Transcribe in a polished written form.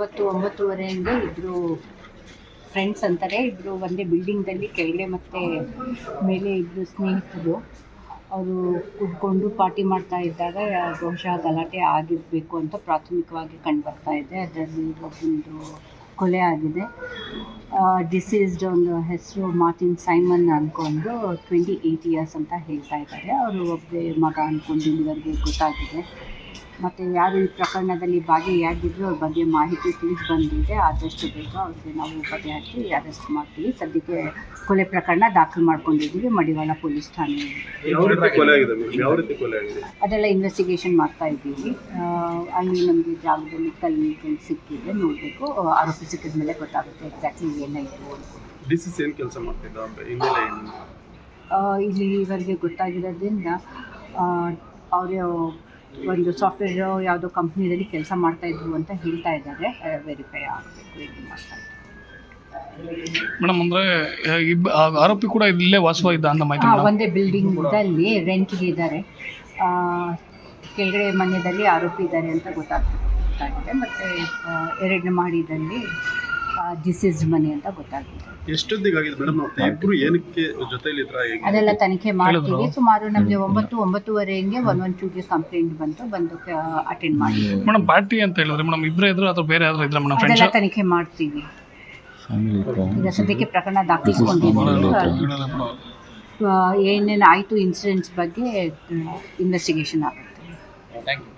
9-9:30 ಇಬ್ಬರು ಫ್ರೆಂಡ್ಸ್ ಅಂತಾರೆ. ಇಬ್ಬರು ಒಂದೇ ಬಿಲ್ಡಿಂಗ್ದಲ್ಲಿ ಕೆಳಗಡೆ ಮತ್ತು ಮೇಲೆ ಇಬ್ಬರು ಸ್ನೇಹಿತರು ಅವರು ಕೂತ್ಕೊಂಡು ಪಾರ್ಟಿ ಮಾಡ್ತಾ ಇದ್ದಾಗ ಬಹುಶಃ ಗಲಾಟೆ ಆಗಿರಬೇಕು ಅಂತ ಪ್ರಾಥಮಿಕವಾಗಿ ಕಂಡುಬರ್ತಾ ಇದೆ. ಅದರಲ್ಲಿ ಒಬ್ಬೊಂದು ಕೊಲೆ ಆಗಿದೆ. ಡಿಸೀಸ್ಡ್ ಒಂದು ಹೆಸರು ಮಾರ್ಟಿನ್ ಸೈಮನ್ ಅಂದ್ಕೊಂಡು 28 years ಅಂತ ಹೇಳ್ತಾ ಇದ್ದಾರೆ. ಅವರು ಒಬ್ಬರೇ ಮಗ ಅಂದ್ಕೊಂಡು ಇಲ್ಲಿವರೆಗೆ ಗೊತ್ತಾಗಿದೆ. ಮತ್ತು ಯಾರು ಈ ಪ್ರಕರಣದಲ್ಲಿ ಭಾಗಿಯಾಗಿದ್ರು ಅವ್ರ ಬಗ್ಗೆ ಮಾಹಿತಿ ತಿಳಿದು ಬಂದಿದೆ. ಆದಷ್ಟು ಬೇಗ ಅವ್ರಿಗೆ ನಾವು ಪತ್ತೆ ಹಚ್ಚಿ ಅರೆಸ್ಟ್ ಮಾಡ್ತೀವಿ. ಸದ್ಯಕ್ಕೆ ಕೊಲೆ ಪ್ರಕರಣ ದಾಖಲು ಮಾಡ್ಕೊಂಡಿದ್ದೀವಿ ಮಡಿವಾಳ ಪೊಲೀಸ್ ಠಾಣೆಯಲ್ಲಿ. ಅದೆಲ್ಲ ಇನ್ವೆಸ್ಟಿಗೇಷನ್ ಮಾಡ್ತಾ ಇದ್ದೀವಿ. ಅಲ್ಲಿ ನಮಗೆ ಜಾಗದಲ್ಲಿ ಕಲ್ಲುಗಳು ಸಿಕ್ಕಿದೆ, ನೋಡಬೇಕು. ಆರೋಪಿ ಸಿಕ್ಕಿದ ಮೇಲೆ ಗೊತ್ತಾಗುತ್ತೆ ಎಕ್ಸಾಕ್ಟ್ಲಿ ಏನಾಯಿತು ಅಂತ. ಇಲ್ಲಿವರೆಗೆ ಗೊತ್ತಾಗಿರೋದ್ರಿಂದ ಅವರು ಒಂದು ಸಾಫ್ಟ್ವೇರ್ ಯಾವುದೋ ಕಂಪ್ನಿಯಲ್ಲಿ ಕೆಲಸ ಮಾಡ್ತಾಯಿದ್ರು ಅಂತ ಹೇಳ್ತಾ ಇದ್ದಾರೆ. ವೆರಿಫೈ ಆಗಬೇಕು, ಇದು ಮಾಡ್ತಾ ಇದ್ದಾರೆ ಮೇಡಮ್. ಅಂದರೆ ಆರೋಪಿ ಕೂಡ ಇಲ್ಲೇ ವಾಸವಾಗಿದ್ದ ಅಂತ ಮಾಹಿತಿ? ಒಂದೇ ಬಿಲ್ಡಿಂಗ್ದಲ್ಲಿ ರೆಂಟ್ಗೆ ಇದ್ದಾರೆ. ಕೆಳಗಡೆ ಮನೆಯಲ್ಲಿ ಆರೋಪಿ ಇದ್ದಾರೆ ಅಂತ ಗೊತ್ತಾಗಿದೆ. ಮತ್ತು 2ನೇ ಮಹಡಿಯಲ್ಲಿ ಡಿಸೀಸ್ಡ್ ಮನೆ ಅಂತ ಗೊತ್ತಾಗಿದೆ. ಎಷ್ಟೊತ್ತಿಗಾಗಿದೆ ಮೇಡಮ್? ಇಬ್ಬರು ಏನಕ್ಕೆ ಜೊತೆಲಿದ್ರ? ಅದೆಲ್ಲ ತನಿಖೆ ಮಾಡ್ತೀವಿ. ಸುಮಾರು ನಮಗೆ 9-9:30 112ಗೆ ಕಂಪ್ಲೇಂಟ್ ಬಂದು ಅಟೆಂಡ್ ಮಾಡಿ. ಮೇಡಮ್ ಪಾರ್ಟಿ ಅಂತ ಹೇಳಿದ್ರೆ ಮೇಡಮ್ ಇಬ್ಬರೇ ಇದ್ರು ಅಥವಾ ಬೇರೆ ಯಾರು ಇದ್ರ ಮೇಡಮ್? ಅದೆಲ್ಲ ತನಿಖೆ ಮಾಡ್ತೀವಿ. ಈಗ ಸದ್ಯಕ್ಕೆ ಪ್ರಕರಣ ದಾಖಲಿಸ್ಕೊಂಡಿದ್ದೀವಿ. ಏನೇನು ಆಯಿತು ಇನ್ಸಿಡೆಂಟ್ಸ್ ಬಗ್ಗೆ ಇನ್ವೆಸ್ಟಿಗೇಷನ್ ಆಗುತ್ತೆ. Thank you.